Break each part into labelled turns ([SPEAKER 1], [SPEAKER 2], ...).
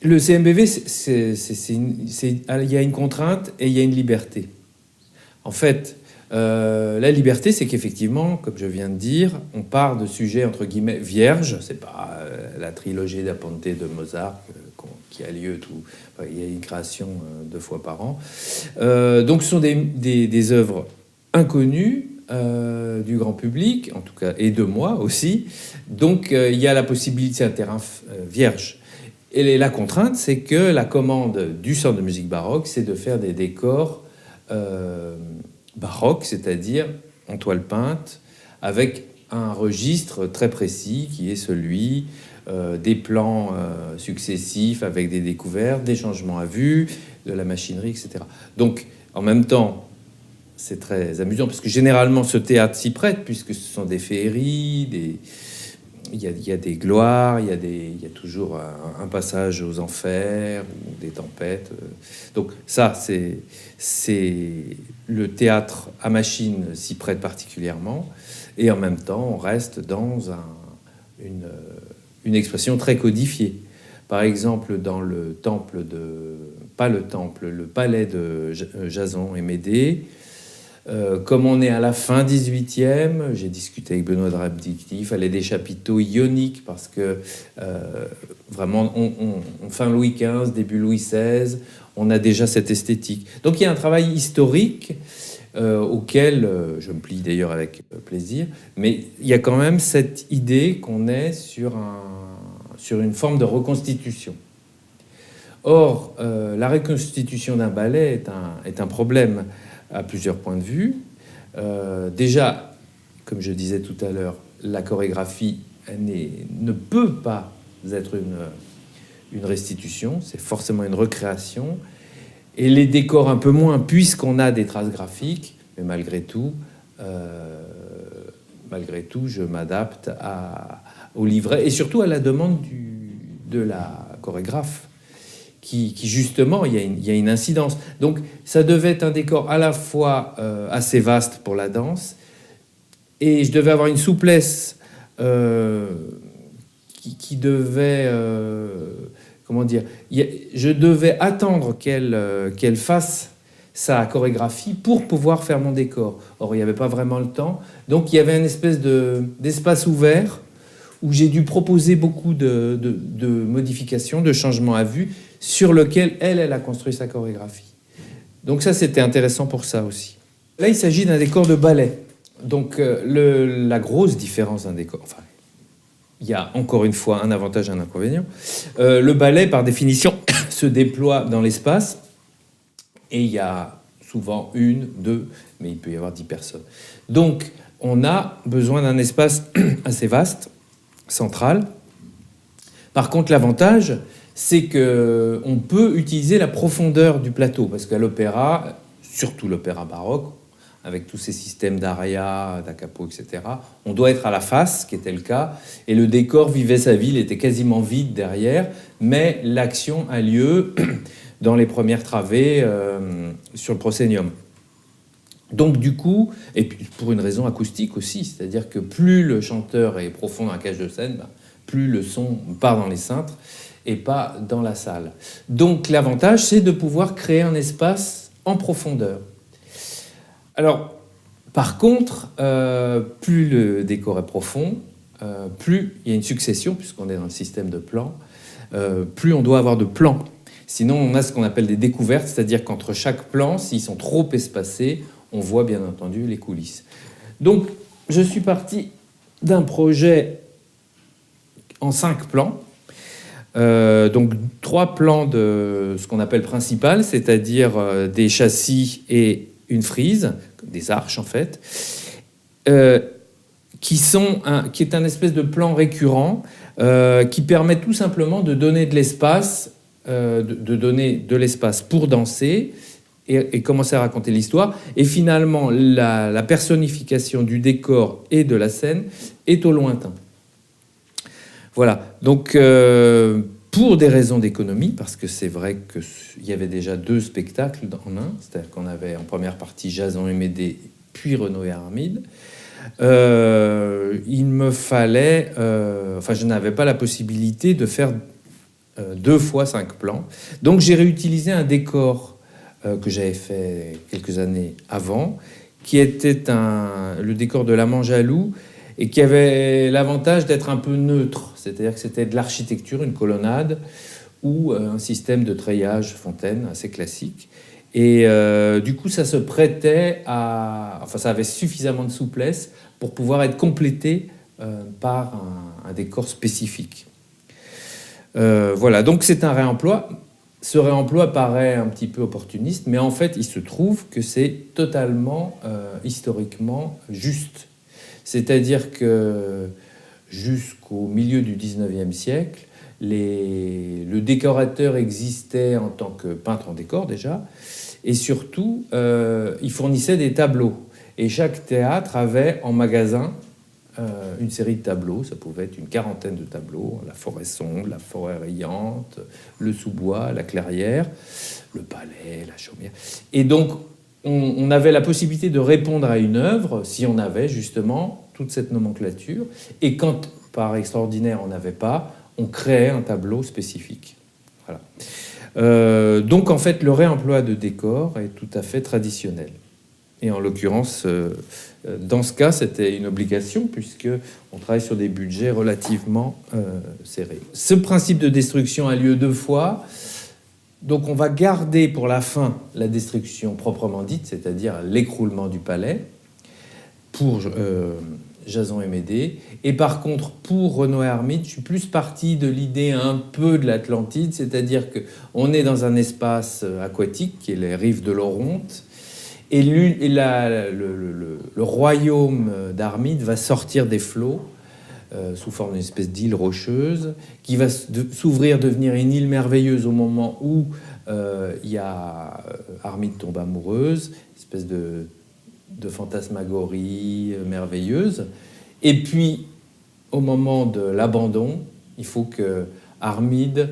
[SPEAKER 1] Le CMBV, il y a une contrainte et il y a une liberté. En fait, la liberté, c'est qu'effectivement, comme je viens de dire, on part de sujets entre guillemets vierges. C'est pas la trilogie d'A Ponte de Mozart qui a lieu tout. Enfin, il y a une création 2 fois par an. Donc, ce sont des œuvres inconnues du grand public, en tout cas, et de moi aussi. Donc, il y a la possibilité, c'est un terrain vierge. Et la contrainte, c'est que la commande du Centre de musique baroque, c'est de faire des décors baroques, c'est-à-dire en toile peinte, avec un registre très précis qui est celui des plans successifs avec des découvertes, des changements à vue, de la machinerie, etc. Donc, en même temps, c'est très amusant, parce que généralement, ce théâtre s'y prête, puisque ce sont des féeries, il y a des gloires, il y a toujours un passage aux enfers, ou des tempêtes. Donc ça, c'est le théâtre à machine s'y prête particulièrement. Et en même temps, on reste dans une expression très codifiée. Par exemple, dans le temple le palais de Jason et Médée, comme on est à la fin 18e, j'ai discuté avec Benoît Drabdicti, il fallait des chapiteaux ioniques parce que vraiment, fin Louis XV, début Louis XVI, on a déjà cette esthétique. Donc il y a un travail historique auquel je me plie d'ailleurs avec plaisir, mais il y a quand même cette idée qu'on est sur une forme de reconstitution. Or, la reconstitution d'un ballet est un problème à plusieurs points de vue. Déjà, comme je disais tout à l'heure, la chorégraphie ne peut pas être une restitution, c'est forcément une recréation. Et les décors un peu moins, puisqu'on a des traces graphiques, mais malgré tout, je m'adapte au livret et surtout à la demande de la chorégraphe. Qui justement, il y a une incidence. Donc, ça devait être un décor à la fois assez vaste pour la danse, et je devais avoir une souplesse qui devait... comment dire, je devais attendre qu'elle fasse sa chorégraphie pour pouvoir faire mon décor. Or, il n'y avait pas vraiment le temps. Donc, il y avait une espèce d'espace ouvert où j'ai dû proposer beaucoup de modifications, de changements à vue, sur lequel elle a construit sa chorégraphie. Donc ça, c'était intéressant pour ça aussi. Là, il s'agit d'un décor de ballet. Donc la grosse différence d'un décor... Enfin, il y a encore une fois un avantage et un inconvénient. Le ballet, par définition, se déploie dans l'espace, et il y a souvent 1, 2, mais il peut y avoir 10 personnes. Donc, on a besoin d'un espace assez vaste, central. Par contre, l'avantage, c'est qu'on peut utiliser la profondeur du plateau, parce qu'à l'opéra, surtout l'opéra baroque, avec tous ces systèmes d'aria, da capo, etc., on doit être à la face, ce qui était le cas, et le décor vivait sa vie, il était quasiment vide derrière, mais l'action a lieu dans les premières travées sur le proscenium. Donc du coup, et puis pour une raison acoustique aussi, c'est-à-dire que plus le chanteur est profond dans la cage de scène, plus le son part dans les cintres et pas dans la salle. Donc l'avantage, c'est de pouvoir créer un espace en profondeur. Alors, par contre, plus le décor est profond, plus il y a une succession, puisqu'on est dans le système de plans, plus on doit avoir de plans. Sinon, on a ce qu'on appelle des découvertes, c'est-à-dire qu'entre chaque plan, s'ils sont trop espacés, on voit bien entendu les coulisses. Donc, je suis parti d'un projet en 5 plans. Donc 3 plans de ce qu'on appelle principal, c'est-à-dire des châssis et une frise, des arches en fait, qui est un espèce de plan récurrent qui permet tout simplement de donner de l'espace, de donner de l'espace pour danser et commencer à raconter l'histoire. Et finalement, la personnification du décor et de la scène est au lointain. Voilà, donc pour des raisons d'économie, parce que c'est vrai qu'il y avait déjà 2 spectacles en un, c'est-à-dire qu'on avait en première partie Jason et Médée, puis Renaud et Armide, il me fallait... je n'avais pas la possibilité de faire 2 fois 5 plans. Donc j'ai réutilisé un décor que j'avais fait quelques années avant, qui était le décor de La Manjalou, et qui avait l'avantage d'être un peu neutre, c'est-à-dire que c'était de l'architecture, une colonnade, ou un système de treillage fontaine assez classique. Et du coup, ça se prêtait à... Enfin, ça avait suffisamment de souplesse pour pouvoir être complété par un décor spécifique. Voilà, donc c'est un réemploi. Ce réemploi paraît un petit peu opportuniste, mais en fait, il se trouve que c'est totalement historiquement juste. C'est-à-dire que jusqu'au milieu du 19e siècle, le décorateur existait en tant que peintre en décor déjà, et surtout, il fournissait des tableaux. Et chaque théâtre avait en magasin une série de tableaux, ça pouvait être une quarantaine de tableaux, la forêt sombre, la forêt rayante, le sous-bois, la clairière, le palais, la chaumière. Et donc, on avait la possibilité de répondre à une œuvre si on avait justement toute cette nomenclature. Et quand, par extraordinaire, on n'avait pas, on créait un tableau spécifique. Voilà. Donc, en fait, le réemploi de décors est tout à fait traditionnel. Et en l'occurrence, dans ce cas, c'était une obligation, puisqu'on travaille sur des budgets relativement serrés. Ce principe de destruction a lieu 2 fois. Donc on va garder pour la fin la destruction proprement dite, c'est-à-dire l'écroulement du palais, pour Jason et Médée. Et par contre, pour Renoir et Armide, je suis plus parti de l'idée un peu de l'Atlantide, c'est-à-dire qu'on est dans un espace aquatique, qui est les rives de l'Oronte, et le royaume d'Armide va sortir des flots sous forme d'une espèce d'île rocheuse qui va s'ouvrir, devenir une île merveilleuse au moment où Armide tombe amoureuse, une espèce de fantasmagorie merveilleuse. Et puis, au moment de l'abandon, il faut que Armide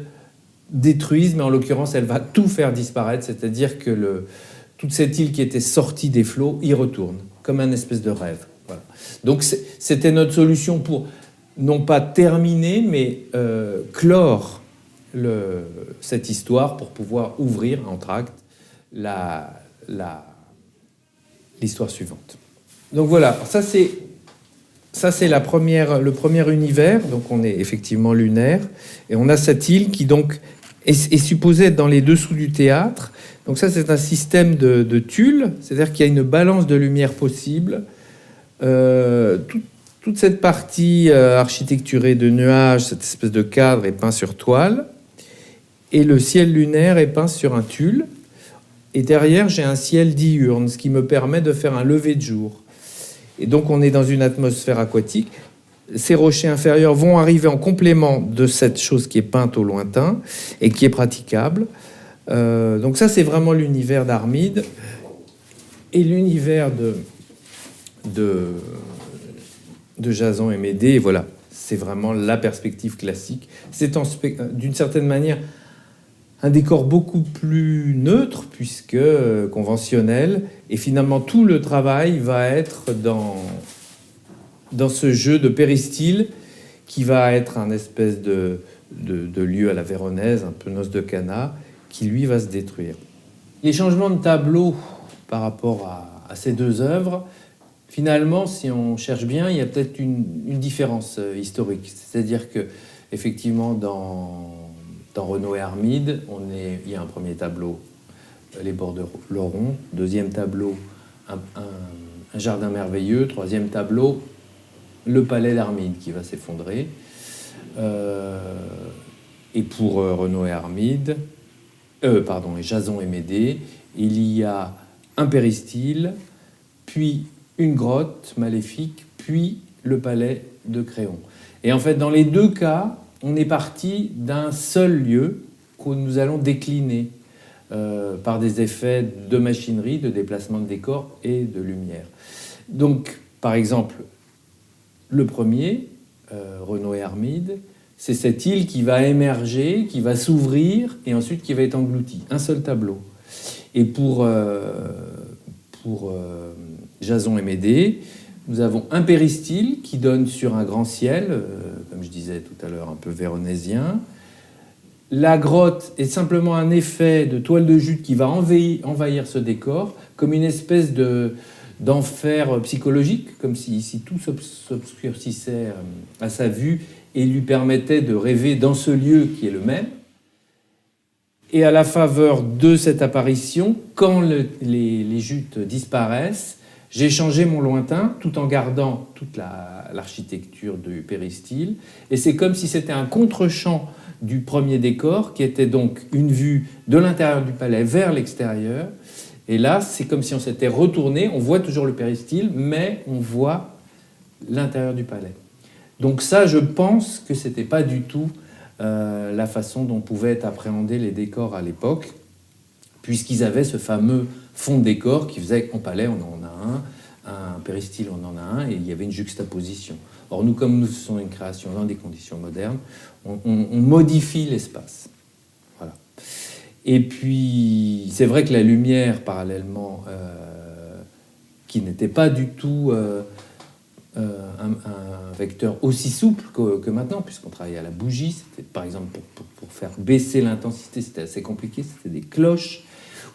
[SPEAKER 1] détruise, mais en l'occurrence, elle va tout faire disparaître, c'est-à-dire que toute cette île qui était sortie des flots y retourne, comme un espèce de rêve. Voilà. Donc c'était notre solution pour, non pas terminer, mais clore cette histoire pour pouvoir ouvrir en entr'acte l'histoire suivante. Donc voilà, ça c'est le premier univers, donc on est effectivement lunaire, et on a cette île qui donc est supposée être dans les dessous du théâtre. Donc ça, c'est un système de tulle, c'est-à-dire qu'il y a une balance de lumière possible. Toute cette partie architecturée de nuages, cette espèce de cadre est peint sur toile, et le ciel lunaire est peint sur un tulle. Et derrière, j'ai un ciel diurne, ce qui me permet de faire un lever de jour. Et donc, on est dans une atmosphère aquatique. Ces rochers inférieurs vont arriver en complément de cette chose qui est peinte au lointain et qui est praticable. Donc ça, c'est vraiment l'univers d'Armide. Et l'univers de Jason et Médée, voilà, c'est vraiment la perspective classique. C'est d'une certaine manière un décor beaucoup plus neutre, puisque conventionnel, et finalement tout le travail va être dans ce jeu de péristyle qui va être un espèce de lieu à la véronaise, un peu noce de Cana, qui lui va se détruire. Les changements de tableau par rapport à ces 2 œuvres, finalement, si on cherche bien, il y a peut-être une différence historique. C'est-à-dire que, effectivement, dans Renoir et Armide, il y a un premier tableau, les bords de l'Oronte, deuxième tableau, un jardin merveilleux, troisième tableau, le palais d'Armide qui va s'effondrer. Et pour Renoir et Armide, et Jason et Médée, il y a un péristyle, puis une grotte maléfique, puis le palais de Créon. Et en fait, dans les 2 cas, on est parti d'un seul lieu que nous allons décliner par des effets de machinerie, de déplacement de décor et de lumière. Donc, par exemple, le premier, Renoir et Armide, c'est cette île qui va émerger, qui va s'ouvrir et ensuite qui va être engloutie. Un seul tableau. Et pour Jason et Médée, nous avons un péristyle qui donne sur un grand ciel, comme je disais tout à l'heure, un peu véronésien, La grotte est simplement un effet de toile de jute qui va envahir ce décor, comme une espèce d'enfer psychologique, comme si tout s'obscurcissait à sa vue et lui permettait de rêver dans ce lieu qui est le même. Et à la faveur de cette apparition, quand les jutes disparaissent, j'ai changé mon lointain tout en gardant toute l'architecture du péristyle. Et c'est comme si c'était un contre-champ du premier décor, qui était donc une vue de l'intérieur du palais vers l'extérieur. Et là, c'est comme si on s'était retourné. On voit toujours le péristyle, mais on voit l'intérieur du palais. Donc ça, je pense que ce n'était pas du tout la façon dont pouvaient être appréhendés les décors à l'époque, puisqu'ils avaient ce fameux fond de décor qui faisait qu'en palais, on en a un péristyle, on en a un, et il y avait une juxtaposition. Or, nous, comme nous faisons une création dans des conditions modernes, on modifie l'espace. Voilà. Et puis, c'est vrai que la lumière, parallèlement, qui n'était pas du tout un vecteur aussi souple que maintenant, puisqu'on travaillait à la bougie. C'était, par exemple, pour faire baisser l'intensité, c'était assez compliqué. C'était des cloches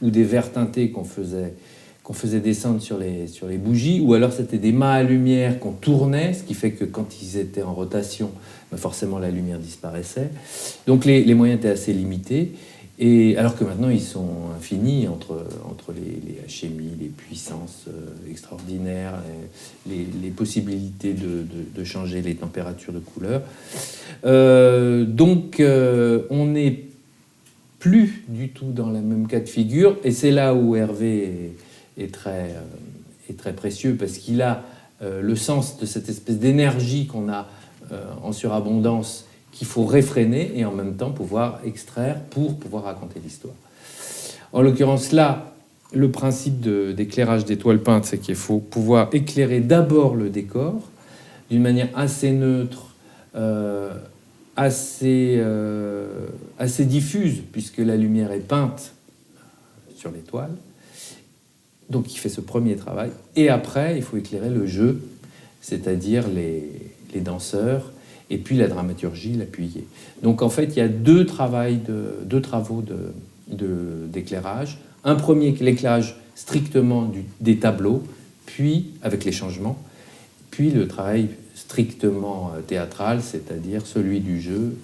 [SPEAKER 1] ou des verres teintés qu'on faisait descendre sur les bougies, ou alors c'était des mâts à lumière qu'on tournait, ce qui fait que quand ils étaient en rotation, ben forcément la lumière disparaissait. Donc les moyens étaient assez limités. Et alors que maintenant, ils sont infinis entre les HMI, les puissances extraordinaires, les possibilités de changer les températures de couleur. Donc, on n'est plus du tout dans le même cas de figure. Et c'est là où Hervé est très précieux, parce qu'il a le sens de cette espèce d'énergie qu'on a en surabondance, qu'il faut réfréner et en même temps pouvoir extraire pour pouvoir raconter l'histoire. En l'occurrence, là, le principe d'éclairage des toiles peintes, c'est qu'il faut pouvoir éclairer d'abord le décor d'une manière assez neutre, assez diffuse, puisque la lumière est peinte sur les toiles. Donc, il fait ce premier travail. Et après, il faut éclairer le jeu, c'est-à-dire les danseurs, et puis la dramaturgie, l'appuyée. Donc en fait, il y a deux travaux d'éclairage. Un premier, l'éclairage strictement des tableaux, puis avec les changements, puis le travail strictement théâtral, c'est-à-dire celui du jeu.